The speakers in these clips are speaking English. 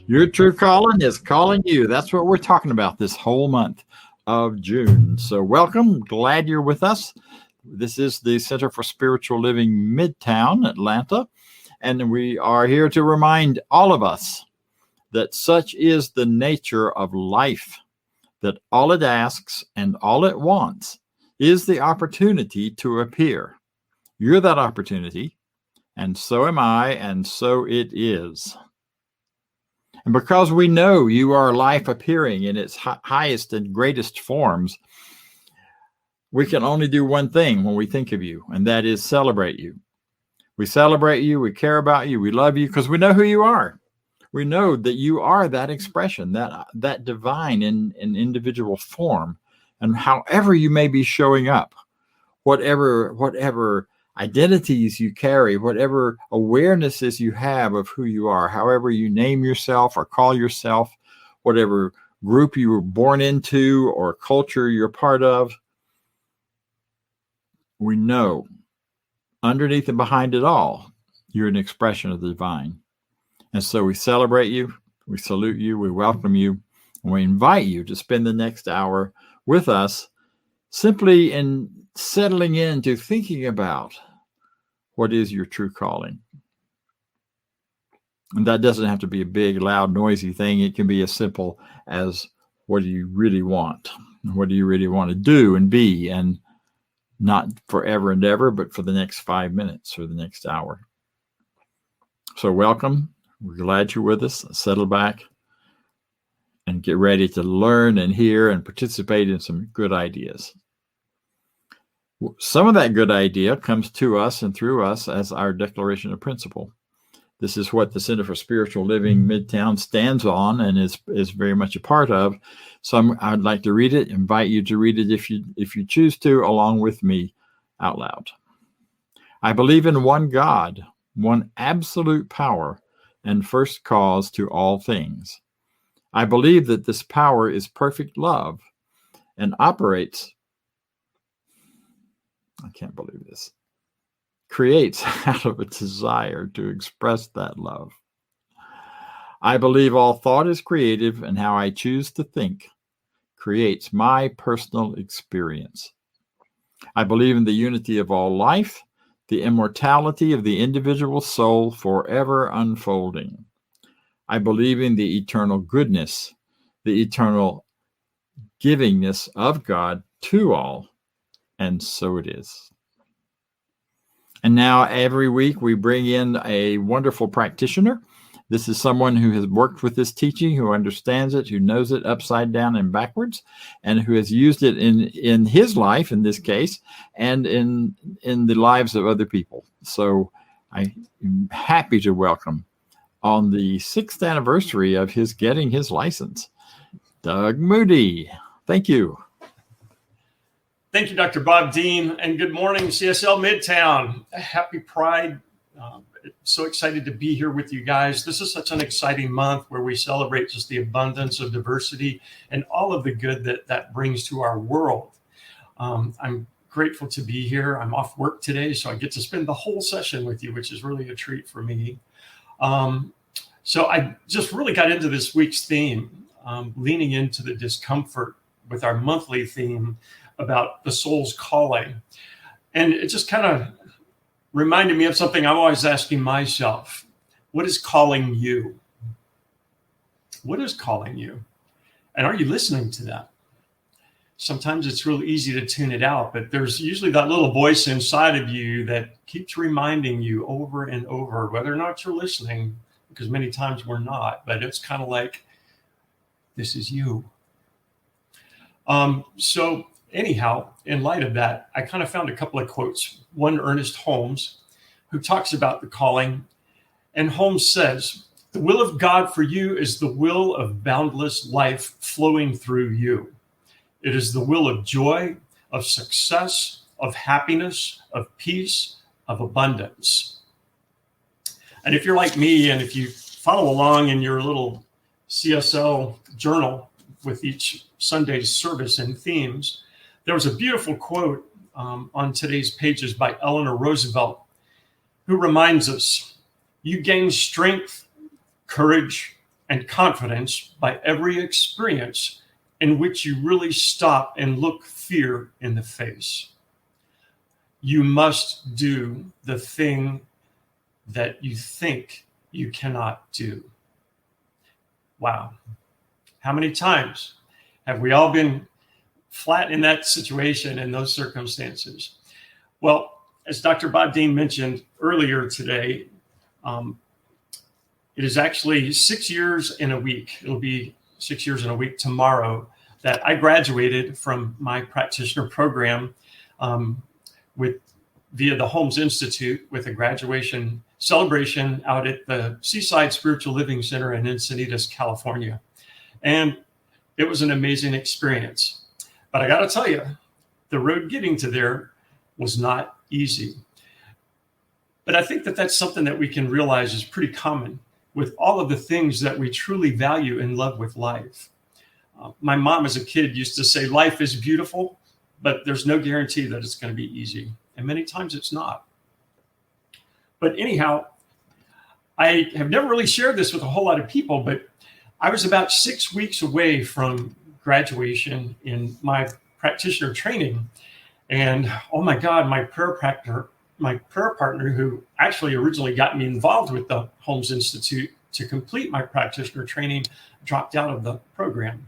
Your true calling is calling you. That's what we're talking about this whole month of June. So welcome. Glad you're with us. This is the Center for Spiritual Living Midtown, Atlanta. And we are here to remind all of us that such is the nature of life, that all it asks and all it wants is the opportunity to appear. You're that opportunity, and so am I, and so it is. And because we know you are life appearing in its highest and greatest forms, we can only do one thing when we think of you, and that is celebrate you. We celebrate you, we care about you, we love you because we know who you are. We know that you are that expression, that divine in individual form. And however you may be showing up, whatever identities you carry, whatever awarenesses you have of who you are, however you name yourself or call yourself, whatever group you were born into or culture you're part of, we know underneath and behind it all, you're an expression of the divine. And so we celebrate you, we salute you, we welcome you, and we invite you to spend the next hour with us simply in settling into thinking about what is your true calling. And that doesn't have to be a big, loud, noisy thing. It can be as simple as what do you really want? What do you really want to do and be? And not forever and ever, but for the next 5 minutes or the next hour. So welcome. We're glad you're with us. Settle back and get ready to learn and hear and participate in some good ideas. Some of that good idea comes to us and through us as our declaration of principle. This is what the Center for Spiritual Living Midtown stands on and is very much a part of. So I'd like to read it, invite you to read it if you choose to, along with me out loud. I believe in one God, one absolute power and first cause to all things. I believe that this power is perfect love and operates, I can't believe this, creates out of a desire to express that love. I believe all thought is creative, and how I choose to think creates my personal experience. I believe in the unity of all life, the immortality of the individual soul forever unfolding. I believe in the eternal goodness, the eternal givingness of God to all, and so it is. And now every week we bring in a wonderful practitioner. This is someone who has worked with this teaching, who understands it, who knows it upside down and backwards, and who has used it in his life, in this case, and in the lives of other people. So I'm happy to welcome, on the 6th anniversary of his getting his license, Doug Moody. Thank you. Thank you, Dr. Bob Deen, and good morning, CSL Midtown. Happy Pride. So excited to be here with you guys. This is such an exciting month where we celebrate just the abundance of diversity and all of the good that brings to our world. I'm grateful to be here. I'm off work today, so I get to spend the whole session with you, which is really a treat for me. So I just really got into this week's theme, leaning into the discomfort with our monthly theme about the soul's calling. And it just kind of reminded me of something I'm always asking myself. What is calling you? What is calling you? And are you listening to that? Sometimes it's really easy to tune it out, but there's usually that little voice inside of you that keeps reminding you over and over, whether or not you're listening, because many times we're not, but it's kind of like, this is you. So anyhow, in light of that, I kind of found a couple of quotes. One, Ernest Holmes, who talks about the calling. And Holmes says, the will of God for you is the will of boundless life flowing through you. It is the will of joy, of success, of happiness, of peace, of abundance. And if you're like me, and if you follow along in your little CSL journal with each Sunday's service and themes, there was a beautiful quote on today's pages by Eleanor Roosevelt, who reminds us, you gain strength, courage, and confidence by every experience in which you really stop and look fear in the face. You must do the thing that you think you cannot do. Wow. How many times have we all been flat in that situation, in those circumstances? Well, as Dr. Bob Deen mentioned earlier today, it is actually 6 years in a week. It'll be 6 years in a week tomorrow that I graduated from my practitioner program via the Holmes Institute with a graduation celebration out at the Seaside Spiritual Living Center in Encinitas, California. And it was an amazing experience. But I got to tell you, the road getting to there was not easy. But I think that that's something that we can realize is pretty common with all of the things that we truly value and love with life. My mom as a kid used to say, life is beautiful, but there's no guarantee that it's going to be easy. And many times it's not. But anyhow, I have never really shared this with a whole lot of people, but I was about 6 weeks away from graduation in my practitioner training. And oh my God, my prayer partner, who actually originally got me involved with the Holmes Institute to complete my practitioner training, dropped out of the program.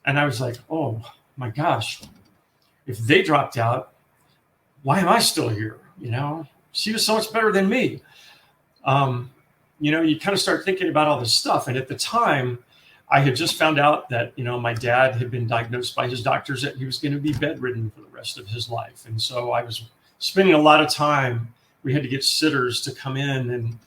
And I was like, oh my gosh, if they dropped out, why am I still here? You know, she was so much better than me. You know, you kind of start thinking about all this stuff. And at the time, I had just found out that, you know, my dad had been diagnosed by his doctors that he was going to be bedridden for the rest of his life. And so I was spending a lot of time. We had to get sitters to come in. And,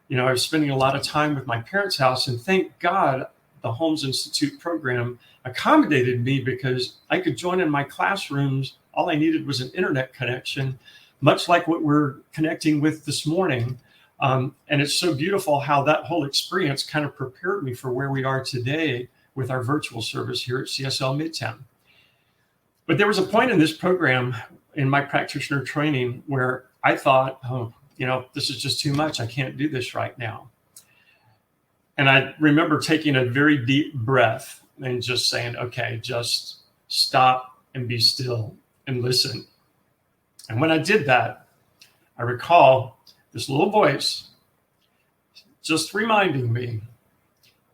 you know, I was spending a lot of time with my parents' house. And thank God the Holmes Institute program accommodated me because I could join in my classrooms. All I needed was an internet connection, much like what we're connecting with this morning. And it's so beautiful how that whole experience kind of prepared me for where we are today with our virtual service here at CSL Midtown. But there was a point in this program in my practitioner training where I thought, oh, you know, this is just too much. I can't do this right now. And I remember taking a very deep breath and just saying, okay, just stop and be still and listen. And when I did that, I recall this little voice just reminding me,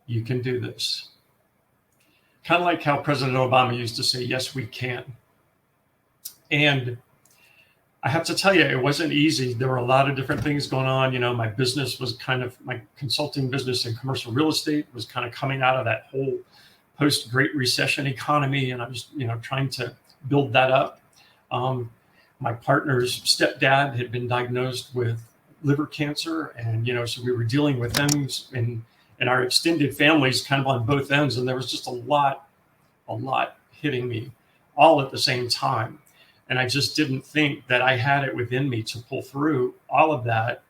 you can do this. Kind of like how President Obama used to say, yes, we can. And I have to tell you, it wasn't easy. There were a lot of different things going on. You know, my business was my consulting business in commercial real estate was kind of coming out of that whole post-Great Recession economy. And I was, you know, trying to build that up. My partner's stepdad had been diagnosed with liver cancer. And, you know, so we were dealing with them and our extended families kind of on both ends. And there was just a lot hitting me all at the same time. And I just didn't think that I had it within me to pull through all of that.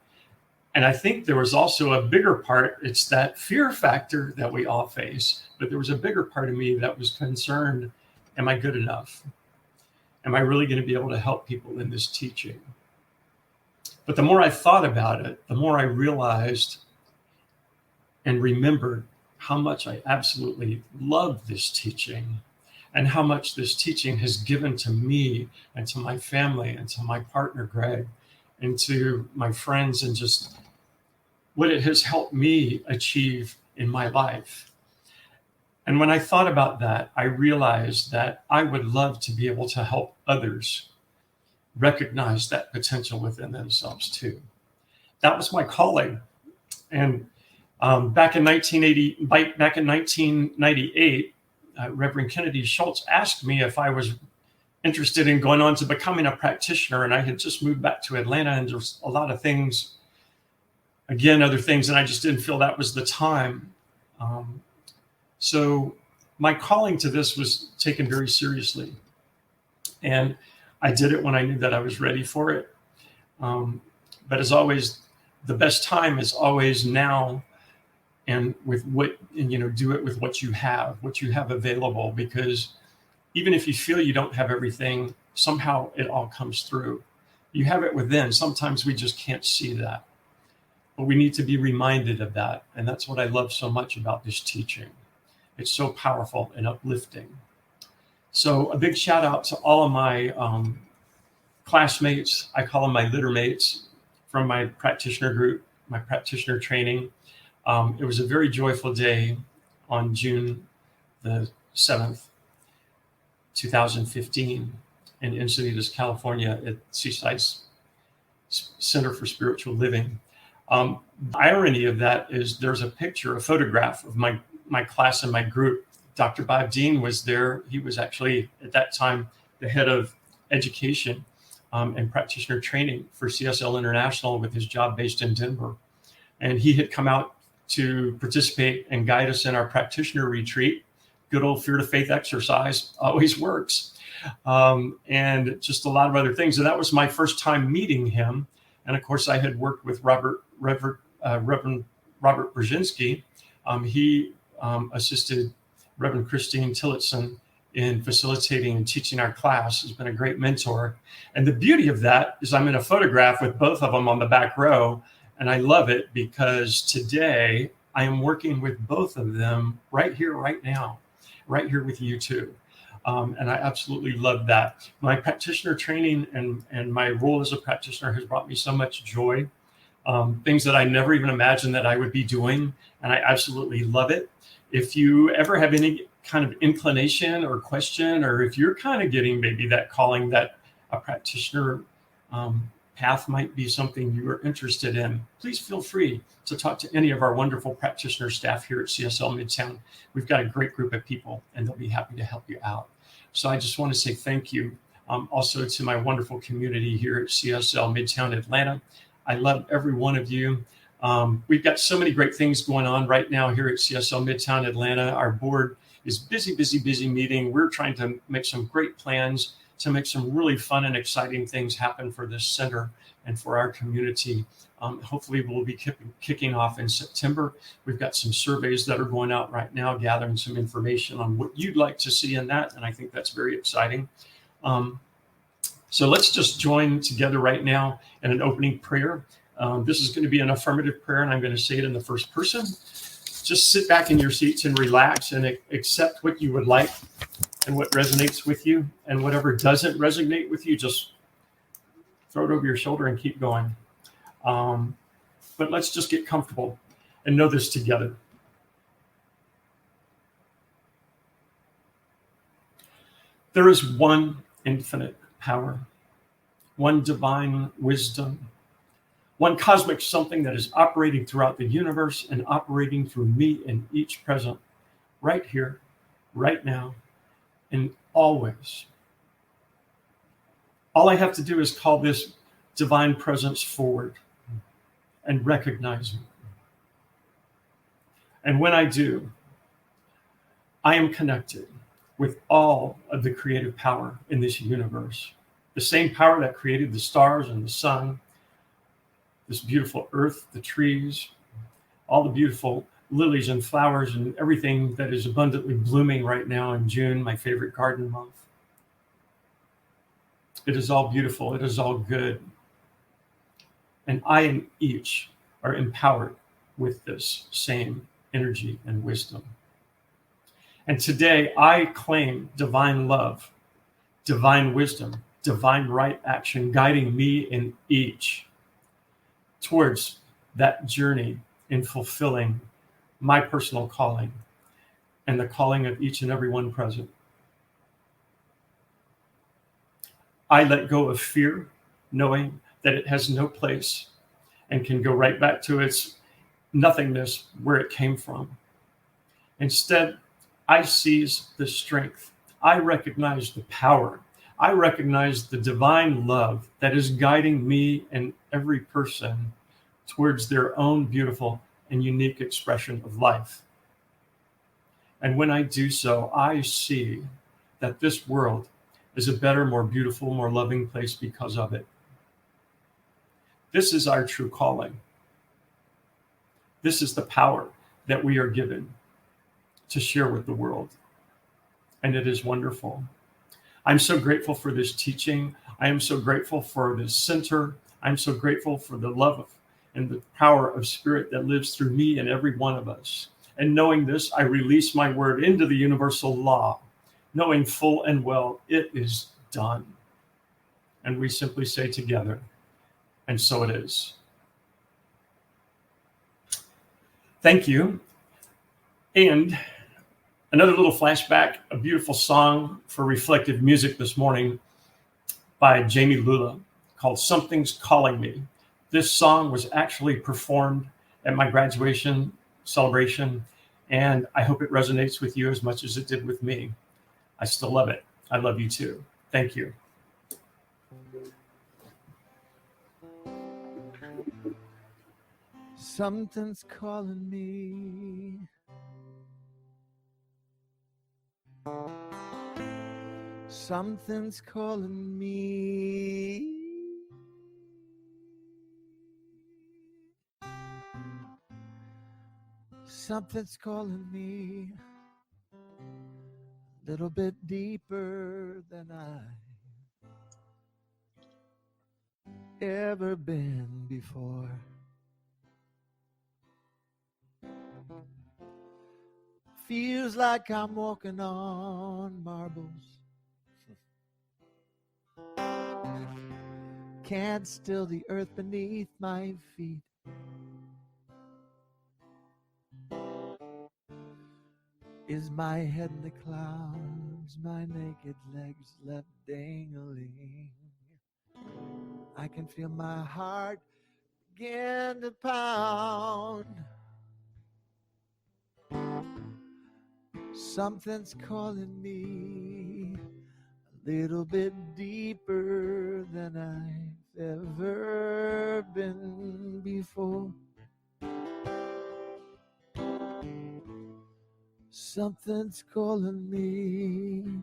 And I think there was also a bigger part. It's that fear factor that we all face. But there was a bigger part of me that was concerned, am I good enough? Am I really going to be able to help people in this teaching? But the more I thought about it, the more I realized and remembered how much I absolutely love this teaching and how much this teaching has given to me and to my family and to my partner, Greg, and to my friends, and just what it has helped me achieve in my life. And when I thought about that, I realized that I would love to be able to help others recognize that potential within themselves too. That was my calling. And back in 1998, Reverend Kennedy Schultz asked me if I was interested in going on to becoming a practitioner. And I had just moved back to Atlanta, and there was a lot of things, other things, and I just didn't feel that was the time. So my calling to this was taken very seriously. And I did it when I knew that I was ready for it. But as always, the best time is always now, and do it with what you have available, because even if you feel you don't have everything, somehow it all comes through. You have it within. Sometimes we just can't see that. But we need to be reminded of that. And that's what I love so much about this teaching. It's so powerful and uplifting. So a big shout out to all of my classmates. I call them my litter mates from my practitioner group, my practitioner training. It was a very joyful day on June the 7th, 2015 in Encinitas, California at Seaside Center for Spiritual Living. The irony of that is there's a picture, a photograph of my class and my group. Dr. Bob Deen was there. He was actually, at that time, the head of education and practitioner training for CSL International with his job based in Denver. And he had come out to participate and guide us in our practitioner retreat. Good old fear to faith exercise always works. And just a lot of other things. And that was my first time meeting him. And of course, I had worked with Reverend Robert Brzezinski. He assisted Reverend Christine Tillotson in facilitating and teaching our class. He's been a great mentor. And the beauty of that is I'm in a photograph with both of them on the back row. And I love it because today I am working with both of them right here, right now, right here with you too. And I absolutely love that. My practitioner training and my role as a practitioner has brought me so much joy. Things that I never even imagined that I would be doing. And I absolutely love it. If you ever have any kind of inclination or question, or if you're kind of getting maybe that calling that a practitioner path might be something you are interested in, please feel free to talk to any of our wonderful practitioner staff here at CSL Midtown. We've got a great group of people and they'll be happy to help you out. So I just want to say thank you also to my wonderful community here at CSL Midtown Atlanta. I love every one of you. We've got so many great things going on right now here at CSL Midtown Atlanta. Our board is busy meeting. We're trying to make some great plans to make some really fun and exciting things happen for this center and for our community. Hopefully we'll be kicking off in September. We've got some surveys that are going out right now, gathering some information on what you'd like to see in that. And I think that's very exciting. So let's just join together right now in an opening prayer. This is going to be an affirmative prayer, and I'm going to say it in the first person. Just sit back in your seats and relax and accept what you would like and what resonates with you, and whatever doesn't resonate with you, just throw it over your shoulder and keep going. But let's just get comfortable and know this together. There is one infinite power, one divine wisdom, one cosmic something that is operating throughout the universe and operating through me in each present, right here, right now, and always. All I have to do is call this divine presence forward and recognize it. And when I do, I am connected with all of the creative power in this universe. The same power that created the stars and the sun, this beautiful earth, the trees, all the beautiful lilies and flowers and everything that is abundantly blooming right now in June, my favorite garden month. It is all beautiful. It is all good. And I and each are empowered with this same energy and wisdom. And today I claim divine love, divine wisdom, divine right action, guiding me in each towards that journey in fulfilling my personal calling and the calling of each and every one present. I let go of fear, knowing that it has no place and can go right back to its nothingness where it came from. Instead, I seize the strength. I recognize the power. I recognize the divine love that is guiding me and every person towards their own beautiful and unique expression of life. And when I do so, I see that this world is a better, more beautiful, more loving place because of it. This is our true calling. This is the power that we are given to share with the world. And it is wonderful. I'm so grateful for this teaching. I am so grateful for this center. I'm so grateful for the love and the power of spirit that lives through me and every one of us. And knowing this, I release my word into the universal law, knowing full and well it is done. And we simply say together, and so it is. Thank you. And another little flashback, a beautiful song for reflective music this morning by Jamie Lula called Something's Calling Me. This song was actually performed at my graduation celebration, and I hope it resonates with you as much as it did with me. I still love it. I love you too. Thank you. Something's calling me. Something's calling me. Something's calling me a little bit deeper than I've ever been before. Feels like I'm walking on marbles. Can't still the earth beneath my feet. Is my head in the clouds, my naked legs left dangling. I can feel my heart begin to pound. Something's calling me a little bit deeper than I've ever been before. Something's calling me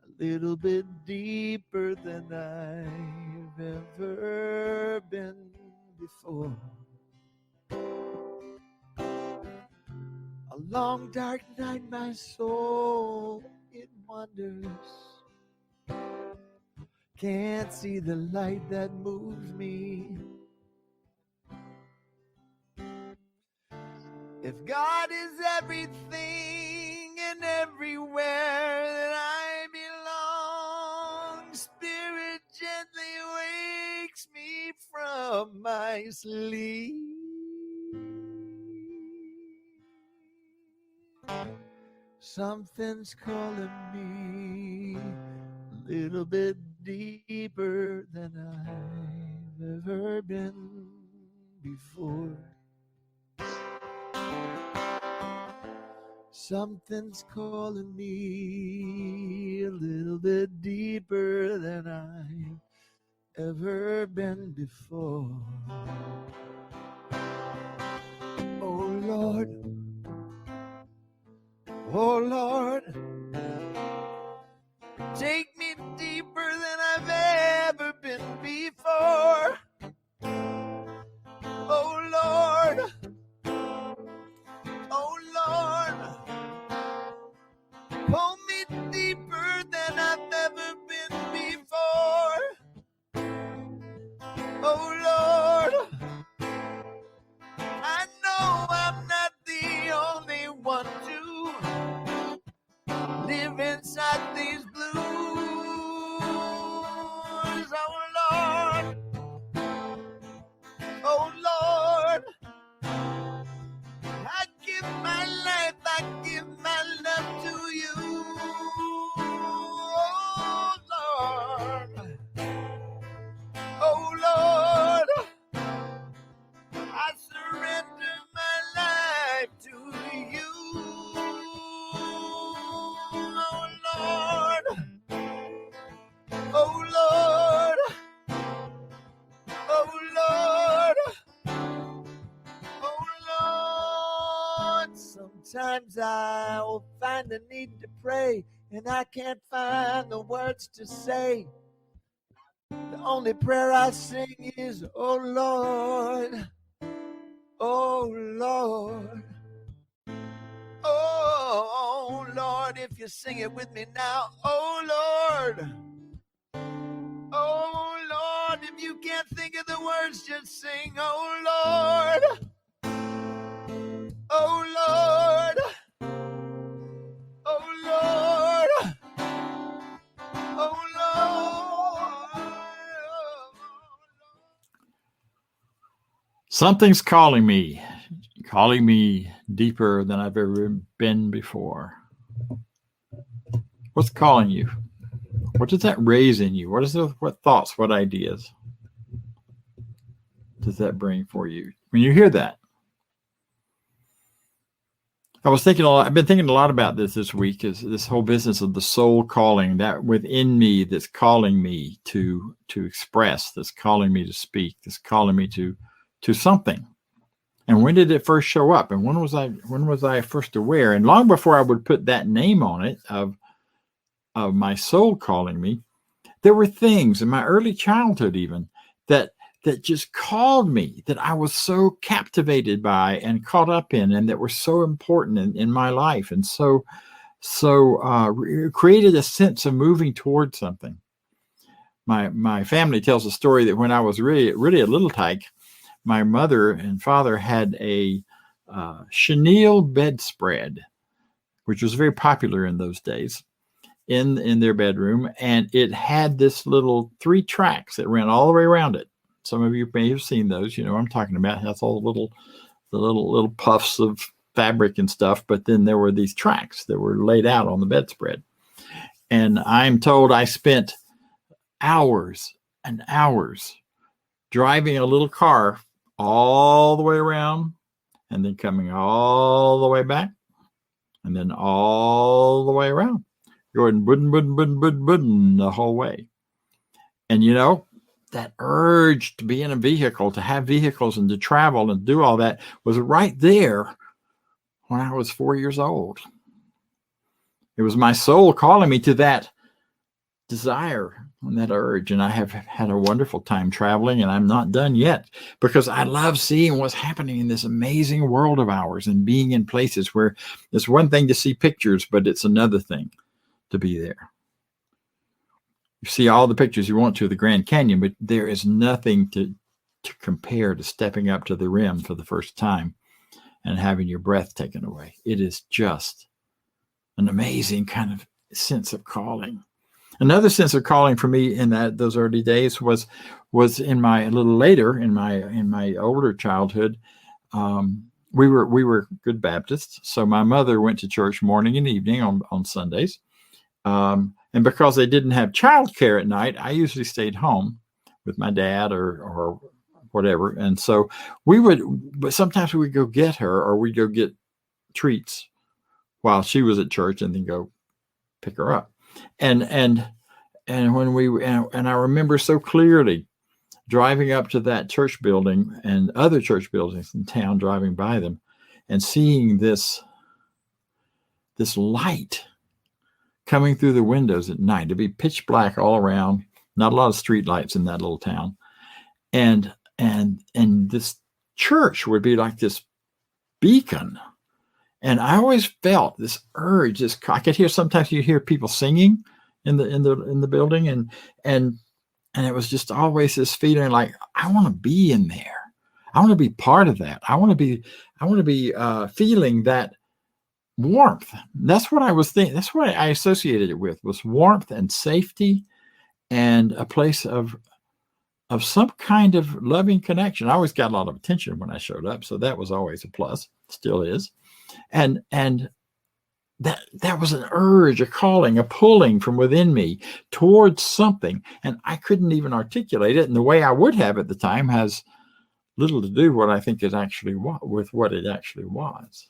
a little bit deeper than I've ever been before. A long dark night, my soul, it wanders. Can't see the light that moves me. If God is everything and everywhere that I belong, Spirit gently wakes me from my sleep. Something's calling me a little bit deeper than I've ever been before. Something's calling me a little bit deeper than I've ever been before. Oh Lord, oh Lord, take me deeper than I've ever been before. Oh Lord, oh Lord, pull me deeper than I've ever been before. Oh Lord, I know I'm not the only one to live inside these blues. Oh Lord, I give my life, I give my love to you. Oh Lord, I surrender my life to you. Oh Lord, oh Lord, oh Lord, oh Lord. Sometimes I will find the need to pray, and I can't find the words to say. The only prayer I sing is, oh Lord, oh Lord, oh Lord. If you sing it with me now, oh Lord, if you can't think of the words, just sing, oh Lord, oh Lord, oh Lord, oh Lord. Something's calling me deeper than I've ever been before. What's calling you? What does that raise in you? What thoughts, what ideas does that bring for you when you hear that? I've been thinking a lot about this week, is this whole business of the soul calling, that within me that's calling me to express, that's calling me to speak, that's calling me to something. And when did it first show up? And when was I first aware? And long before I would put that name on it of my soul calling me, there were things in my early childhood even that just called me, that I was so captivated by and caught up in, and that were so important in my life, and so created a sense of moving towards something. My family tells a story that when I was really a little tyke, my mother and father had a chenille bedspread, which was very popular in those days, in their bedroom, and it had this little 3 tracks that ran all the way around it. Some of you may have seen those. You know what I'm talking about. It has all the little puffs of fabric and stuff, but then there were these tracks that were laid out on the bedspread. And I'm told I spent hours and hours driving a little car all the way around, and then coming all the way back, and then all the way around, going booden the whole way. And you know, that urge to be in a vehicle, to have vehicles and to travel and do all that was right there when I was 4 years old. It was my soul calling me to that desire and that urge. And I have had a wonderful time traveling, and I'm not done yet, because I love seeing what's happening in this amazing world of ours and being in places where it's one thing to see pictures, but it's another thing to be there. You see all the pictures you want to of the Grand Canyon, but there is nothing to compare to stepping up to the rim for the first time and having your breath taken away. It is just an amazing kind of sense of calling. Another sense of calling for me in those early days was in my a little later in my older childhood. We were good Baptists, so my mother went to church morning and evening on Sundays. And because they didn't have childcare at night, I usually stayed home with my dad or whatever. And so but sometimes we would go get her, or we'd go get treats while she was at church, and then go pick her up. And when I remember so clearly driving up to that church building and other church buildings in town, driving by them and seeing this light coming through the windows at night. To be pitch black all around, not a lot of street lights in that little town. And this church would be like this beacon. And I always felt this urge, I could hear, sometimes you hear people singing in the building, and it was just always this feeling like, I want to be in there. I want to be part of that. I want to be feeling that warmth. That's what I was thinking. That's what I associated it with, was warmth and safety and a place of some kind of loving connection. I always got a lot of attention when I showed up, so that was always a plus, still is. And that was an urge, a calling, a pulling from within me towards something, and I couldn't even articulate it. And the way I would have at the time has little to do what I think it actually with what it actually was.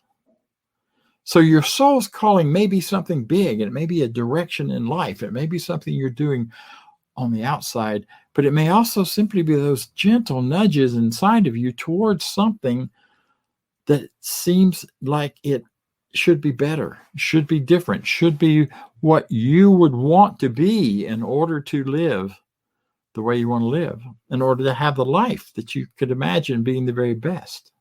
So your soul's calling may be something big, and it may be a direction in life. It may be something you're doing on the outside, but it may also simply be those gentle nudges inside of you towards something that seems like it should be better, should be different, should be what you would want to be in order to live the way you want to live, in order to have the life that you could imagine being the very best.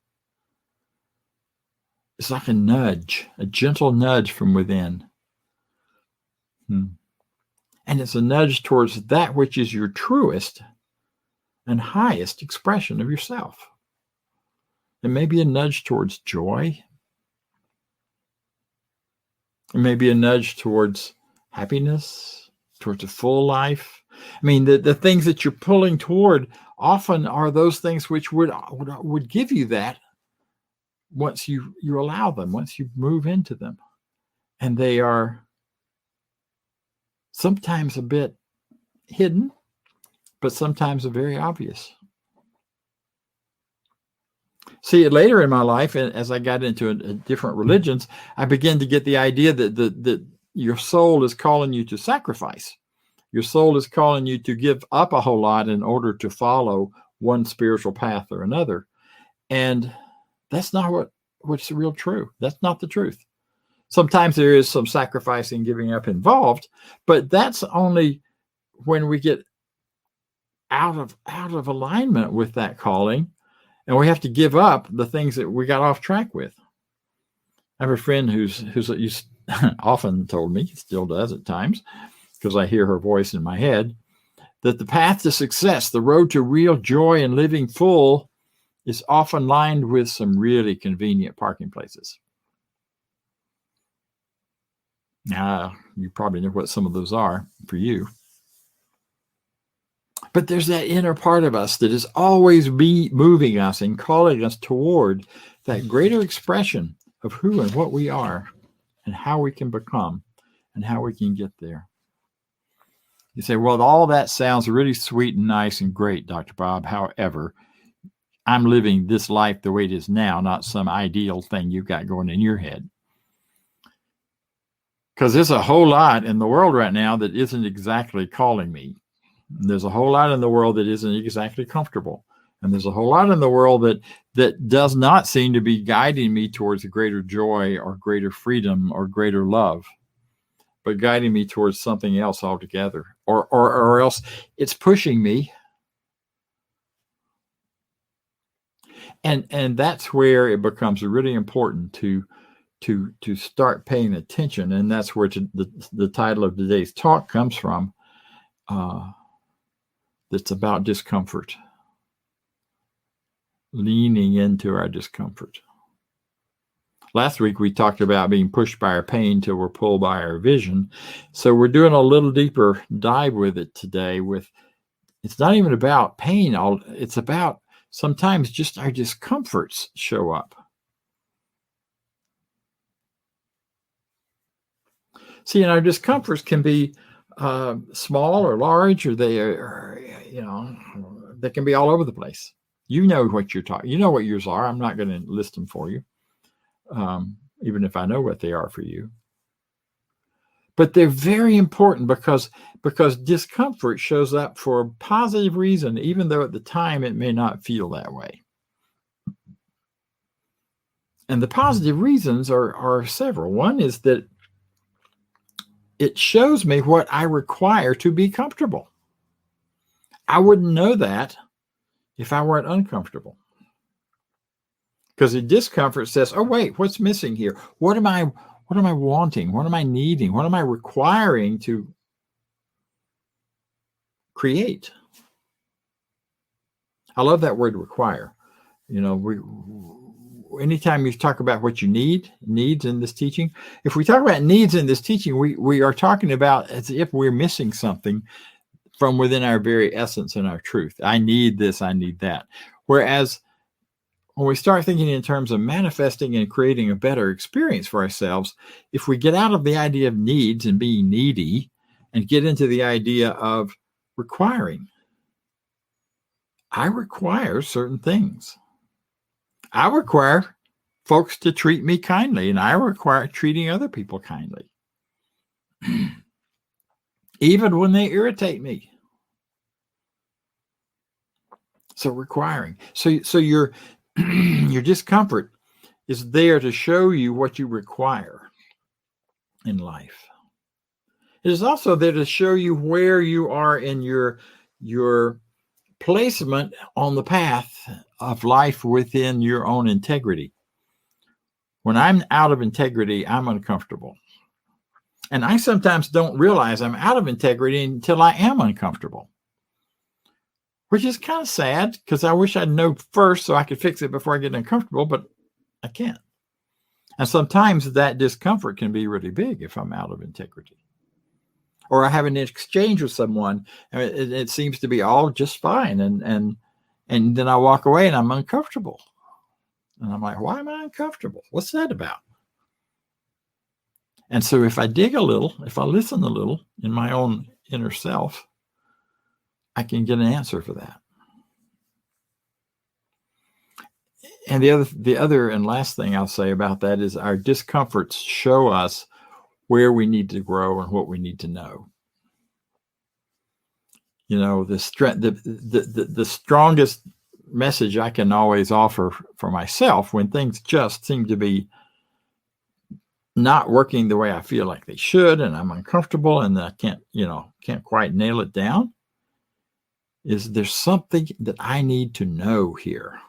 It's like a nudge, a gentle nudge from within. And it's a nudge towards that which is your truest and highest expression of yourself. It may be a nudge towards joy. It may be a nudge towards happiness, towards a full life. I mean, the things that you're pulling toward often are those things which would give you that once you allow them, once you move into them. And they are sometimes a bit hidden, but sometimes are very obvious. See, later in my life, as I got into different religions, I began to get the idea that your soul is calling you to sacrifice. Your soul is calling you to give up a whole lot in order to follow one spiritual path or another. And that's not what's real true. That's not the truth. Sometimes there is some sacrifice and giving up involved, but that's only when we get out of alignment with that calling, and we have to give up the things that we got off track with. I have a friend who's often told me, still does at times, because I hear her voice in my head, that the path to success, the road to real joy and living full, is often lined with some really convenient parking places. Now, you probably know what some of those are for you. But there's that inner part of us that is always moving us and calling us toward that greater expression of who and what we are and how we can become and how we can get there. You say, well, all that sounds really sweet and nice and great, Dr. Bob. However, I'm living this life the way it is now, not some ideal thing you've got going in your head. Because there's a whole lot in the world right now that isn't exactly calling me. There's a whole lot in the world that isn't exactly comfortable. And there's a whole lot in the world that does not seem to be guiding me towards a greater joy or greater freedom or greater love, but guiding me towards something else altogether. Or else it's pushing me. And that's where it becomes really important to start paying attention. And that's where the title of today's talk comes from. That's about discomfort. Leaning into our discomfort. Last week, we talked about being pushed by our pain till we're pulled by our vision. So we're doing a little deeper dive with it today. It's not even about pain. It's about sometimes just our discomforts show up. See, and our discomforts can be small or large, or they can be all over the place. You know what you're talking. You know what yours are. I'm not going to list them for you, even if I know what they are for you. But they're very important because discomfort shows up for a positive reason, even though at the time it may not feel that way. And the positive reasons are several. One is that it shows me what I require to be comfortable. I wouldn't know that if I weren't uncomfortable. Because the discomfort says, oh, wait, what's missing here? What am I wanting? What am I needing? What am I requiring to create? I love that word require. Anytime you talk about what you needs in this teaching, if we talk about needs in this teaching, we are talking about as if we're missing something from within our very essence and our truth. I need this, I need that. Whereas when we start thinking in terms of manifesting and creating a better experience for ourselves, if we get out of the idea of needs and being needy and get into the idea of requiring, I require certain things. I require folks to treat me kindly, and I require treating other people kindly, even when they irritate me. So requiring. So your discomfort is there to show you what you require in life. It is also there to show you where you are in your placement on the path of life within your own integrity. When I'm out of integrity, I'm uncomfortable. And I sometimes don't realize I'm out of integrity until I am uncomfortable. which is kind of sad because I wish I'd know first so I could fix it before I get uncomfortable, but I can't. And sometimes that discomfort can be really big if I'm out of integrity. Or I have an exchange with someone and it seems to be all just fine. And then I walk away and I'm uncomfortable. And I'm like, why am I uncomfortable? What's that about? And so if I dig a little, if I listen a little in my own inner self, I can get an answer for that. And the other and last thing I'll say about that is our discomforts show us where we need to grow and what we need to know. You know, the strongest message I can always offer for myself when things just seem to be not working the way I feel like they should, and I'm uncomfortable and I can't quite nail it down, is there's something that I need to know here.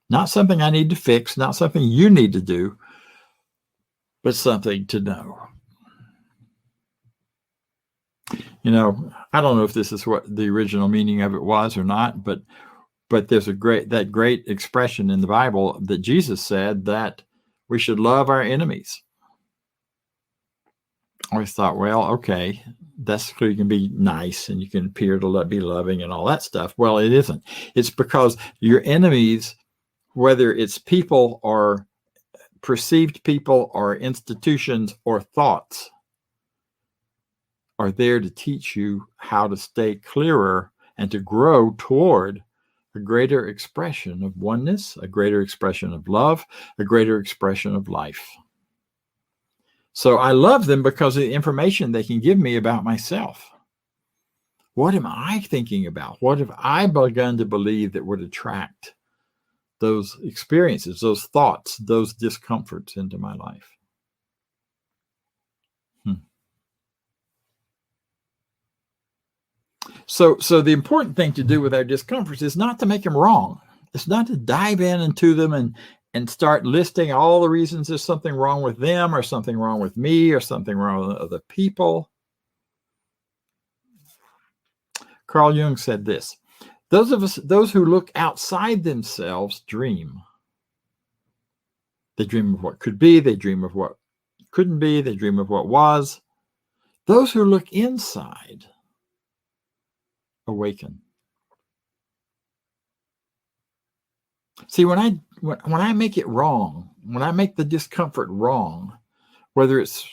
Not something I need to fix, not something you need to do, but something to know. You know, I don't know if this is what the original meaning of it was or not, but there's that great expression in the Bible that Jesus said that we should love our enemies. I always thought, well, okay, that's so you can be nice and you can appear to be loving and all that stuff. Well, it isn't. It's because your enemies, whether it's people or perceived people or institutions or thoughts, are there to teach you how to stay clearer and to grow toward a greater expression of oneness, a greater expression of love, a greater expression of life. So I love them because of the information they can give me about myself. What am I thinking about? What have I begun to believe that would attract those experiences, those thoughts, those discomforts into my life? So the important thing to do with our discomforts is not to make them wrong. It's not to dive into them and start listing all the reasons there's something wrong with them or something wrong with me or something wrong with other people. Carl Jung said this: those who look outside themselves dream. They dream of what could be, they dream of what couldn't be, they dream of what was. Those who look inside awaken. See, when I make it wrong, when I make the discomfort wrong, whether it's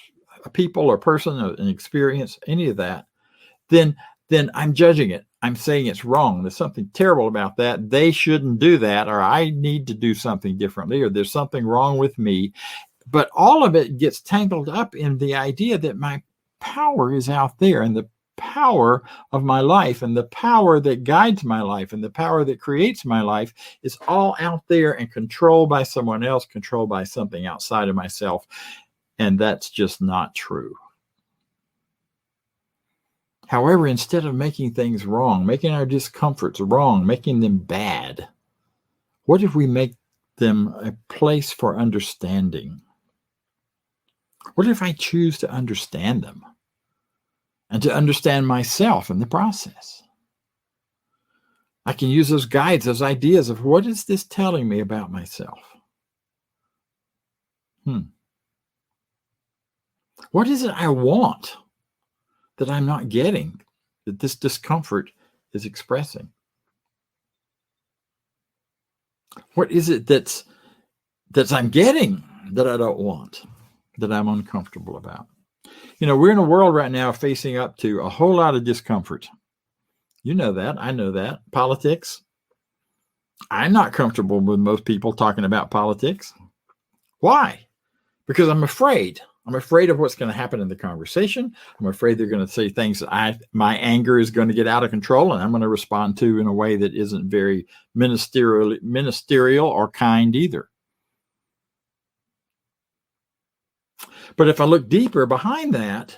a people or person or an experience, any of that, then I'm judging it. I'm saying it's wrong. There's something terrible about that. They shouldn't do that, or I need to do something differently, or there's something wrong with me. But all of it gets tangled up in the idea that my power is out there, and the power of my life and the power that guides my life and the power that creates my life is all out there and controlled by someone else, controlled by something outside of myself. And that's just not true. However, instead of making things wrong, making our discomforts wrong, making them bad, what if we make them a place for understanding? What if I choose to understand them? And to understand myself in the process. I can use those guides, those ideas of what is this telling me about myself? What is it I want that I'm not getting, that this discomfort is expressing? What is it that I'm getting that I don't want, that I'm uncomfortable about? You know, we're in a world right now facing up to a whole lot of discomfort. You know that. I know that. Politics. I'm not comfortable with most people talking about politics. Why? Because I'm afraid. I'm afraid of what's going to happen in the conversation. I'm afraid they're going to say things that my anger is going to get out of control, and I'm going to respond to in a way that isn't very ministerial or kind either. But if I look deeper behind that,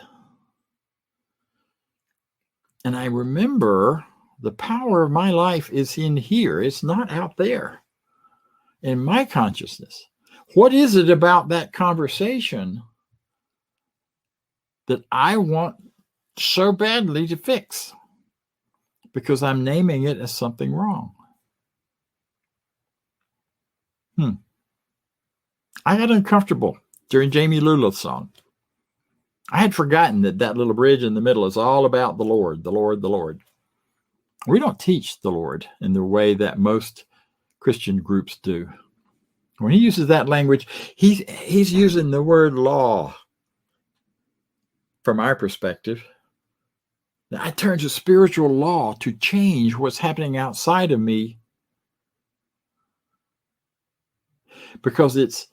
and I remember the power of my life is in here, it's not out there in my consciousness. What is it about that conversation that I want so badly to fix? because I'm naming it as something wrong. I got uncomfortable during Jamie Lula's song. I had forgotten that little bridge in the middle is all about the Lord, the Lord, the Lord. We don't teach the Lord in the way that most Christian groups do. When he uses that language, he's using the word law from our perspective. I turn to spiritual law to change what's happening outside of me because it's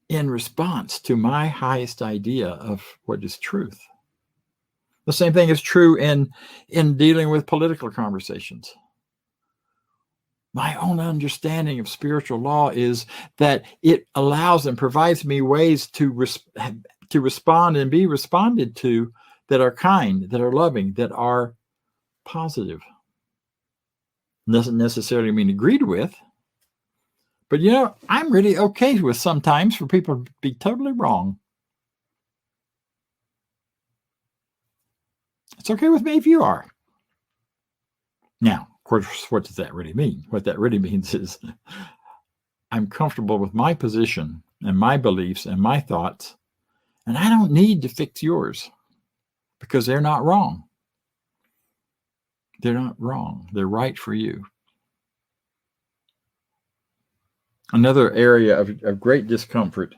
in response to my highest idea of what is truth. The same thing is true in dealing with political conversations. My own understanding of spiritual law is that it allows and provides me ways to respond and be responded to that are kind, that are loving, that are positive. Doesn't necessarily mean agreed with. But, I'm really okay with sometimes for people to be totally wrong. It's okay with me if you are. Now, of course, what does that really mean? What that really means is I'm comfortable with my position and my beliefs and my thoughts, and I don't need to fix yours because they're not wrong. They're not wrong. They're right for you. Another area of great discomfort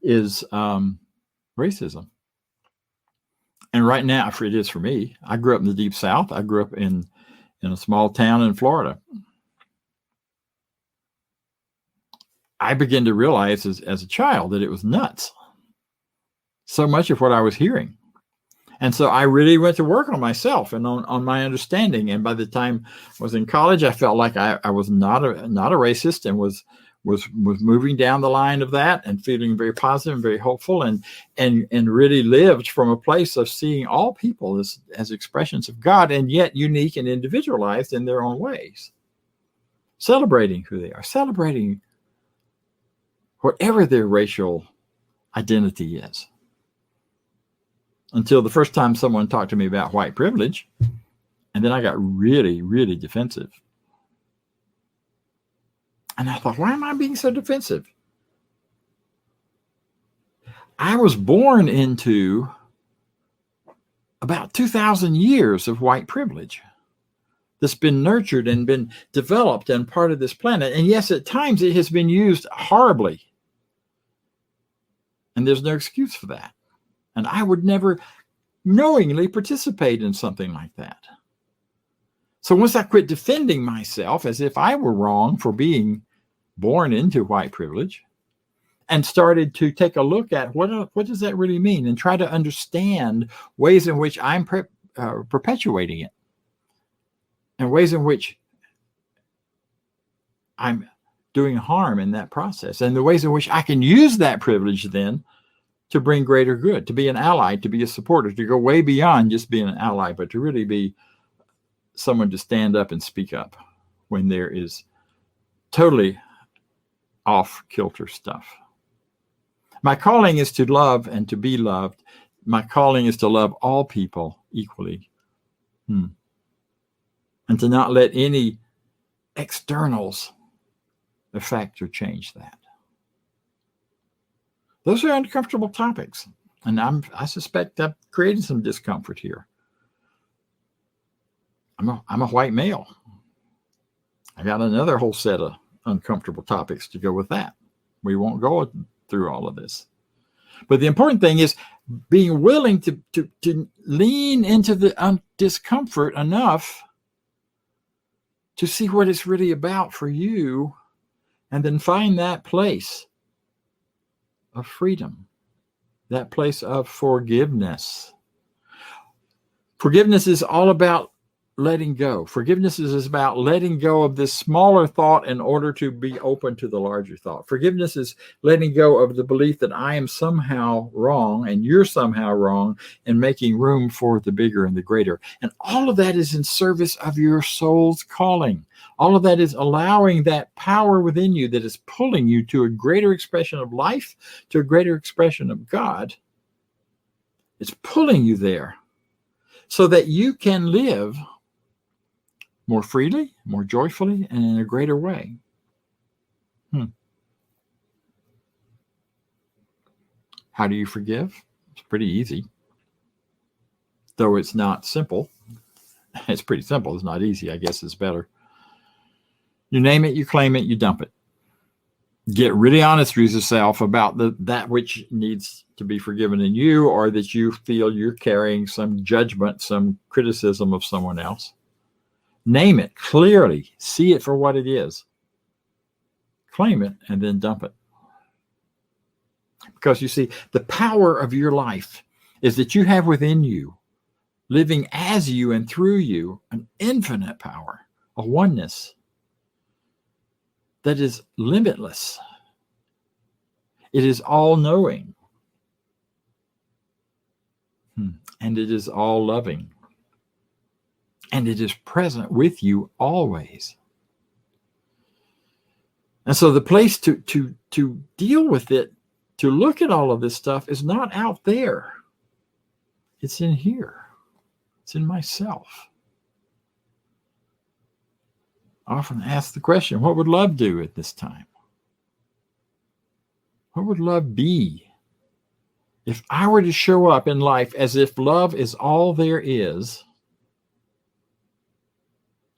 is racism. And right now, it is for me. I grew up in the Deep South. I grew up in a small town in Florida. I began to realize as a child that it was nuts. So much of what I was hearing. And so I really went to work on myself and on my understanding. And by the time I was in college, I felt like I was not a racist and was moving down the line of that and feeling very positive and very hopeful and really lived from a place of seeing all people as expressions of God and yet unique and individualized in their own ways. Celebrating who they are, celebrating whatever their racial identity is. Until the first time someone talked to me about white privilege, and then I got really, really defensive. And I thought, why am I being so defensive? I was born into about 2,000 years of white privilege that's been nurtured and been developed and part of this planet. And yes, at times it has been used horribly. And there's no excuse for that. And I would never knowingly participate in something like that. So once I quit defending myself as if I were wrong for being born into white privilege and started to take a look at what does that really mean and try to understand ways in which I'm perpetuating it and ways in which I'm doing harm in that process and the ways in which I can use that privilege then to bring greater good, to be an ally, to be a supporter, to go way beyond just being an ally, but to really be someone to stand up and speak up when there is totally off-kilter stuff. My calling is to love and to be loved. My calling is to love all people equally. And to not let any externals affect or change that. Those are uncomfortable topics. And I suspect I've created some discomfort here. I'm a white male. I got another whole set of uncomfortable topics to go with that. We won't go through all of this. But the important thing is being willing to lean into the discomfort enough to see what it's really about for you and then find that place of freedom, that place of forgiveness. Forgiveness is all about letting go. Forgiveness is about letting go of this smaller thought in order to be open to the larger thought. Forgiveness is letting go of the belief that I am somehow wrong and you're somehow wrong and making room for the bigger and the greater. And all of that is in service of your soul's calling. All of that is allowing that power within you that is pulling you to a greater expression of life, to a greater expression of God. It's pulling you there so that you can live more freely, more joyfully, and in a greater way. How do you forgive? It's pretty easy. Though it's not simple. It's pretty simple. It's not easy. I guess it's better. You name it, you claim it, you dump it. Get really honest with yourself about that which needs to be forgiven in you, or that you feel you're carrying some judgment, some criticism of someone else. Name it clearly. See it for what it is. Claim it and then dump it. Because you see, the power of your life is that you have within you, living as you and through you, an infinite power, a oneness that is limitless. It is all-knowing. And it is all-loving. And it is present with you always. And so the place to deal with it, to look at all of this stuff, is not out there. It's in here. It's in myself. I often ask the question, what would love do at this time? What would love be if I were to show up in life as if love is all there is?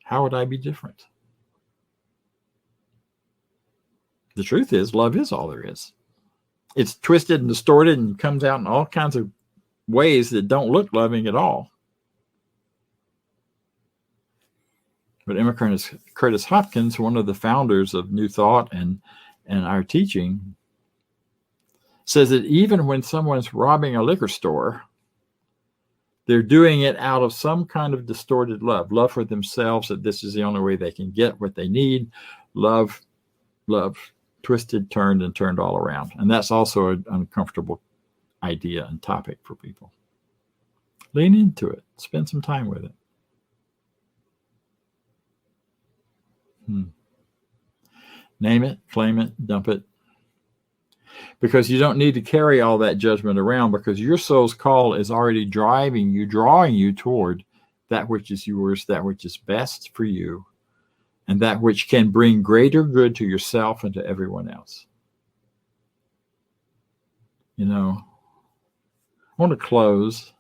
How would I be different? The truth is, love is all there is. It's twisted and distorted and comes out in all kinds of ways that don't look loving at all. But Emma Curtis Hopkins, one of the founders of New Thought and our teaching, says that even when someone's robbing a liquor store, they're doing it out of some kind of distorted love for themselves, that this is the only way they can get what they need. Love, twisted, turned all around. And that's also an uncomfortable idea and topic for people. Lean into it. Spend some time with it. Name it, claim it, dump it. Because you don't need to carry all that judgment around, because your soul's call is already drawing you toward that which is yours, that which is best for you, and that which can bring greater good to yourself and to everyone else. You know, I want to close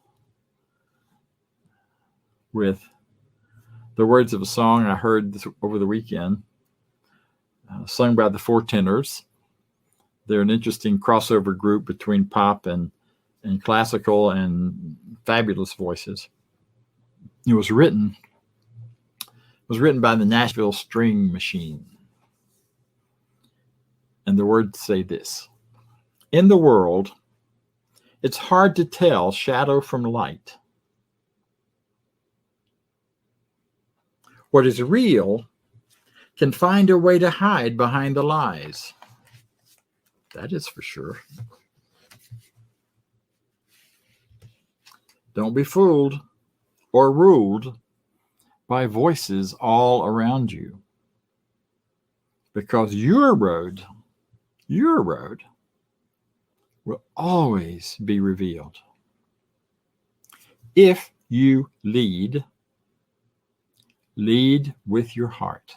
with the words of a song I heard over the weekend, sung by the Four Tenors. They're an interesting crossover group between pop and classical and fabulous voices. It was written by the Nashville String Machine. And the words say this: in the world, it's hard to tell shadow from light. What is real can find a way to hide behind the lies. That is for sure. Don't be fooled or ruled by voices all around you, because your road will always be revealed. If you lead with your heart.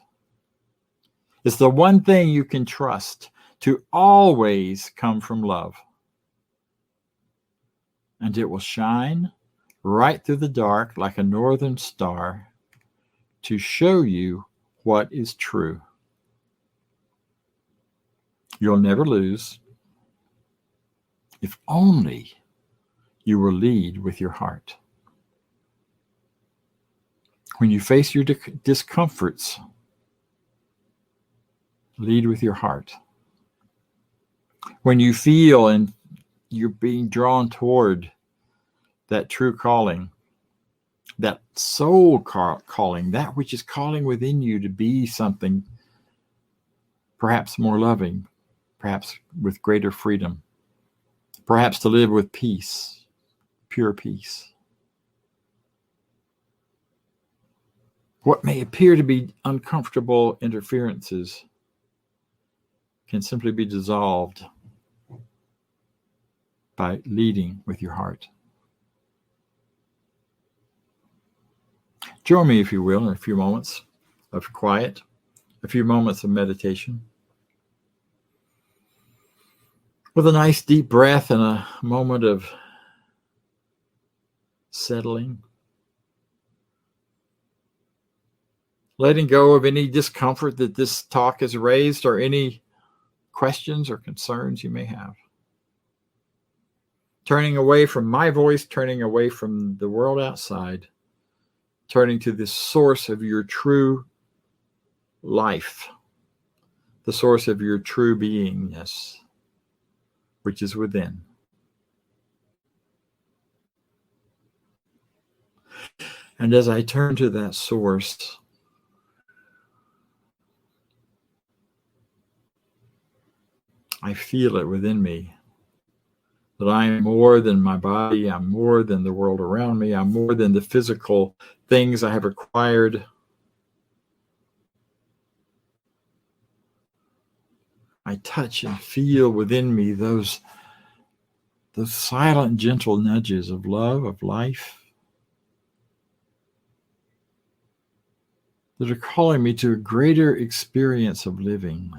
It's the one thing you can trust to always come from love. And it will shine right through the dark like a northern star to show you what is true. You'll never lose if only you will lead with your heart. When you face your discomforts, lead with your heart. When you feel and you're being drawn toward that true calling, that soul calling, that which is calling within you to be something perhaps more loving, perhaps with greater freedom, perhaps to live with peace, pure peace. What may appear to be uncomfortable interferences can simply be dissolved by leading with your heart. Join me, if you will, in a few moments of quiet, a few moments of meditation, with a nice deep breath and a moment of settling, letting go of any discomfort that this talk has raised or any questions or concerns you may have. Turning away from my voice, turning away from the world outside, turning to the source of your true life, the source of your true beingness, which is within. And as I turn to that source, I feel it within me, that I am more than my body, I'm more than the world around me, I'm more than the physical things I have acquired. I touch and feel within me those silent, gentle nudges of love, of life, that are calling me to a greater experience of living.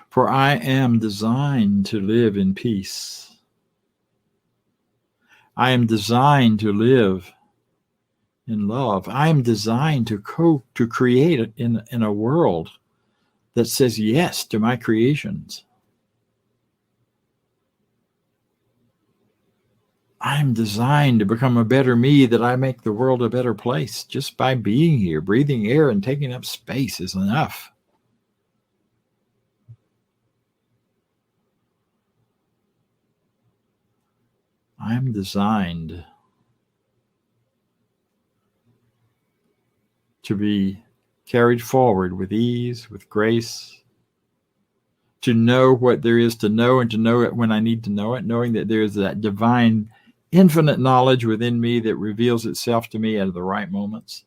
For I am designed to live in peace. I am designed to live in love. I am designed to create in a world that says yes to my creations. I am designed to become a better me, that I make the world a better place. Just by being here, breathing air and taking up space is enough. I am designed to be carried forward with ease, with grace, to know what there is to know and to know it when I need to know it, knowing that there is that divine, infinite knowledge within me that reveals itself to me at the right moments.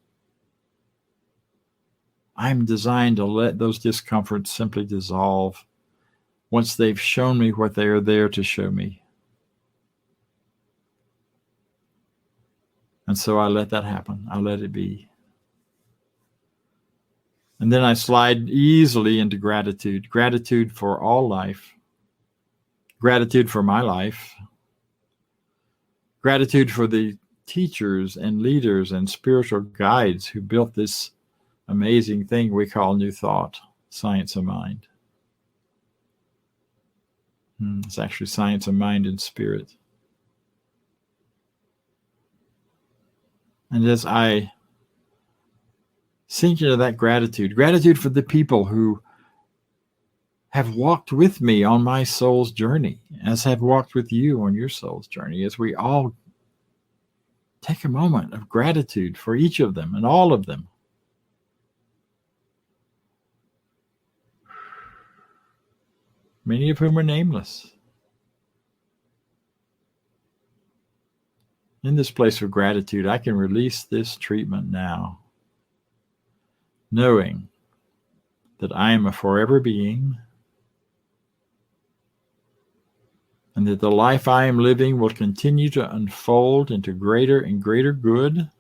I'm designed to let those discomforts simply dissolve once they've shown me what they are there to show me. And so I let that happen. I let it be. And then I slide easily into gratitude. Gratitude for all life. Gratitude for my life. Gratitude for the teachers and leaders and spiritual guides who built this amazing thing we call New Thought, Science of Mind. It's actually Science of Mind and Spirit. And as I sink into that gratitude for the people who have walked with me on my soul's journey, as have walked with you on your soul's journey, as we all take a moment of gratitude for each of them and all of them. Many of whom are nameless. In this place of gratitude, I can release this treatment now, knowing that I am a forever being and that the life I am living will continue to unfold into greater and greater good.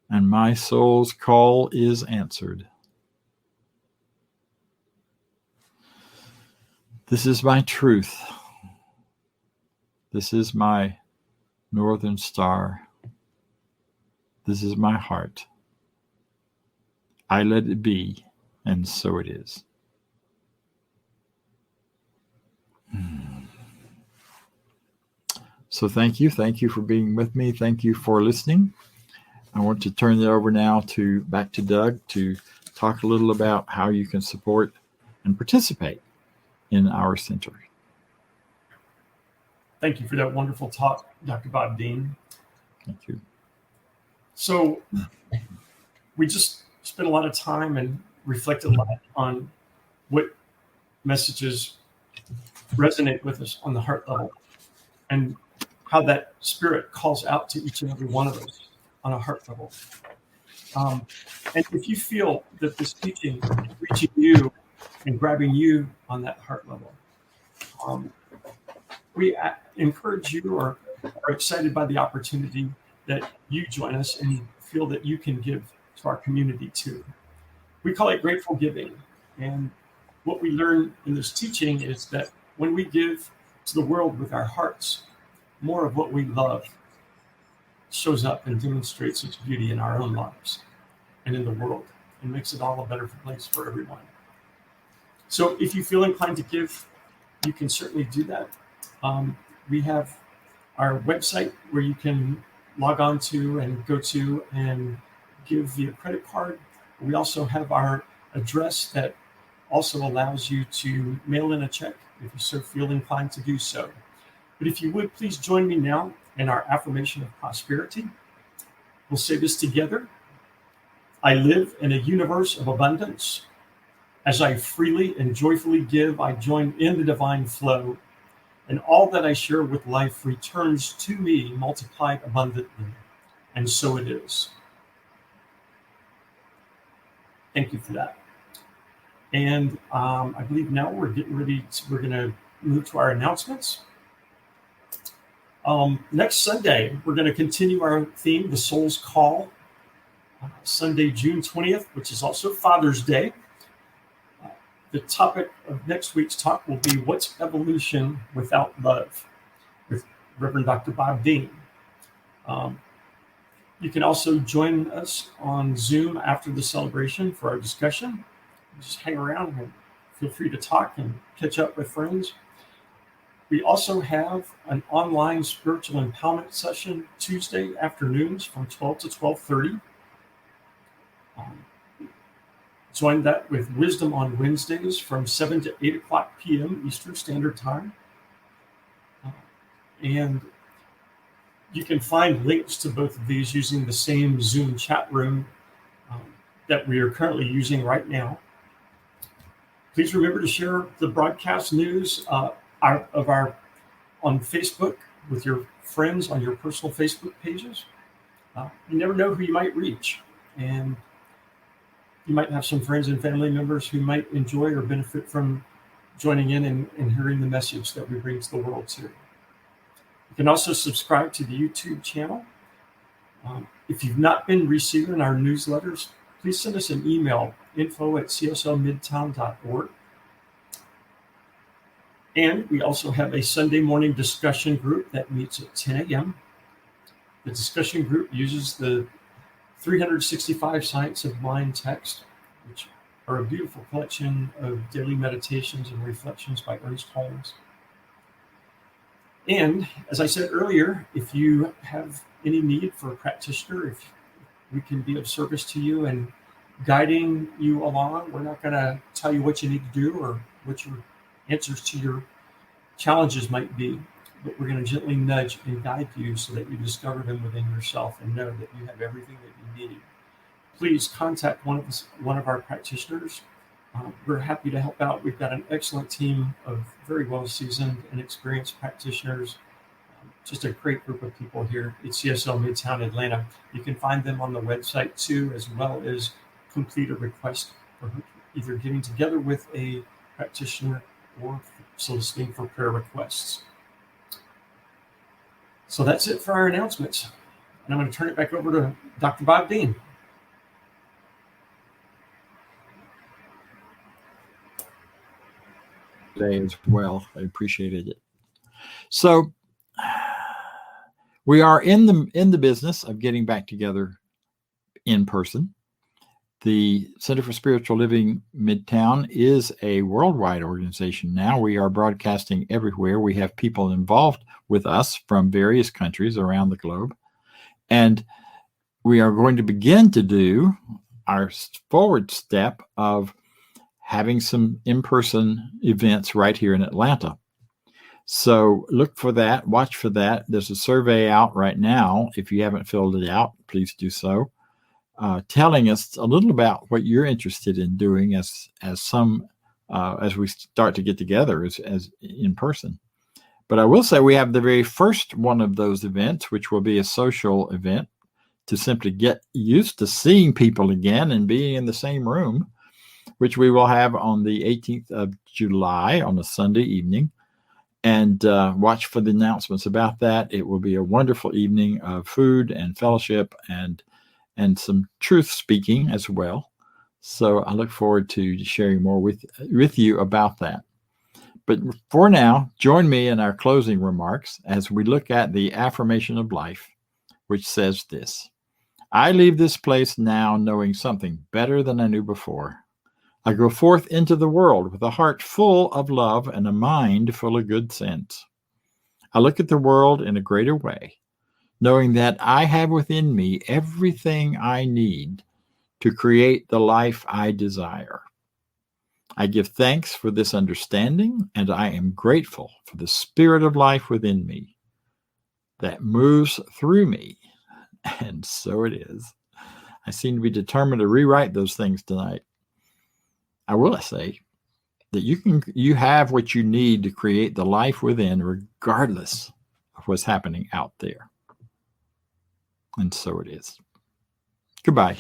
And my soul's call is answered. This is my truth. This is my northern star. This is my heart. I let it be, and so it is. So thank you. Thank you for being with me. Thank you for listening. I want to turn it over now back to Doug to talk a little about how you can support and participate in our center. Thank you for that wonderful talk, Dr. Bob Deen. Thank you. So we just spent a lot of time and reflected a lot on what messages resonate with us on the heart level and how that spirit calls out to each and every one of us. on a heart level. And if you feel that this teaching is reaching you and grabbing you on that heart level, we encourage you or are excited by the opportunity that you join us and feel that you can give to our community too. We call it grateful giving. And what we learn in this teaching is that when we give to the world with our hearts, more of what we love shows up and demonstrates its beauty in our own lives and in the world, and makes it all a better place for everyone. So if you feel inclined to give, you can certainly do that. We have our website where you can log on to and go to and give via credit card. We also have our address that also allows you to mail in a check if you so feel inclined to do so. But if you would, please join me now in our affirmation of prosperity. We'll say this together. I live in a universe of abundance. As I freely and joyfully give, I join in the divine flow, and all that I share with life returns to me multiplied abundantly. And so it is. Thank you for that. And I believe now we're getting ready. We're going to move to our announcements. Next Sunday, we're going to continue our theme, The Soul's Call. Sunday, June 20th, which is also Father's Day. The topic of next week's talk will be What's Evolution Without Love? With Rev Dr Bob Deen. You can also join us on Zoom after the celebration for our discussion. Just hang around and feel free to talk and catch up with friends. We also have an online spiritual empowerment session Tuesday afternoons from 12 to 12:30. Join that with Wisdom on Wednesdays from 7 to 8 o'clock p.m. Eastern Standard Time. And you can find links to both of these using the same Zoom chat room that we are currently using right now. Please remember to share the broadcast news on Facebook with your friends on your personal Facebook pages. You never know who you might reach, and you might have some friends and family members who might enjoy or benefit from joining in and hearing the message that we bring to the world too. You can also subscribe to the YouTube channel. If you've not been receiving our newsletters, please send us an email, info@cslmidtown.org. And we also have a Sunday morning discussion group that meets at 10 a.m. The discussion group uses the 365 Science of Mind text, which are a beautiful collection of daily meditations and reflections by Ernest Holmes. And as I said earlier, if you have any need for a practitioner, if we can be of service to you and guiding you along, we're not going to tell you what you need to do or what your answers to your challenges might be, but we're going to gently nudge and guide you so that you discover them within yourself and know that you have everything that you need. Please contact one of our practitioners. We're happy to help out. We've got an excellent team of very well-seasoned and experienced practitioners. Just a great group of people here at CSL Midtown Atlanta. You can find them on the website too, as well as complete a request for either getting together with a practitioner or soliciting for prayer requests. So that's it for our announcements. And I'm going to turn it back over to Dr. Bob Deen. Today as well. I appreciated it. So we are in the business of getting back together in person. The Center for Spiritual Living Midtown is a worldwide organization now. We are broadcasting everywhere. We have people involved with us from various countries around the globe. And we are going to begin to do our forward step of having some in-person events right here in Atlanta. So look for that, watch for that. There's a survey out right now. If you haven't filled it out, please do so. Telling us a little about what you're interested in doing as we start to get together as in person. But I will say we have the very first one of those events, which will be a social event to simply get used to seeing people again and being in the same room, which we will have on the 18th of July on a Sunday evening. And watch for the announcements about that. It will be a wonderful evening of food and fellowship and some truth speaking as well. So I look forward to sharing more with you about that. But for now, join me in our closing remarks as we look at the affirmation of life, which says this: I leave this place now knowing something better than I knew before. I go forth into the world with a heart full of love and a mind full of good sense. I look at the world in a greater way, knowing that I have within me everything I need to create the life I desire. I give thanks for this understanding, and I am grateful for the spirit of life within me that moves through me. And so it is. I seem to be determined to rewrite those things tonight. I will say that you have what you need to create the life within, regardless of what's happening out there. And so it is. Goodbye.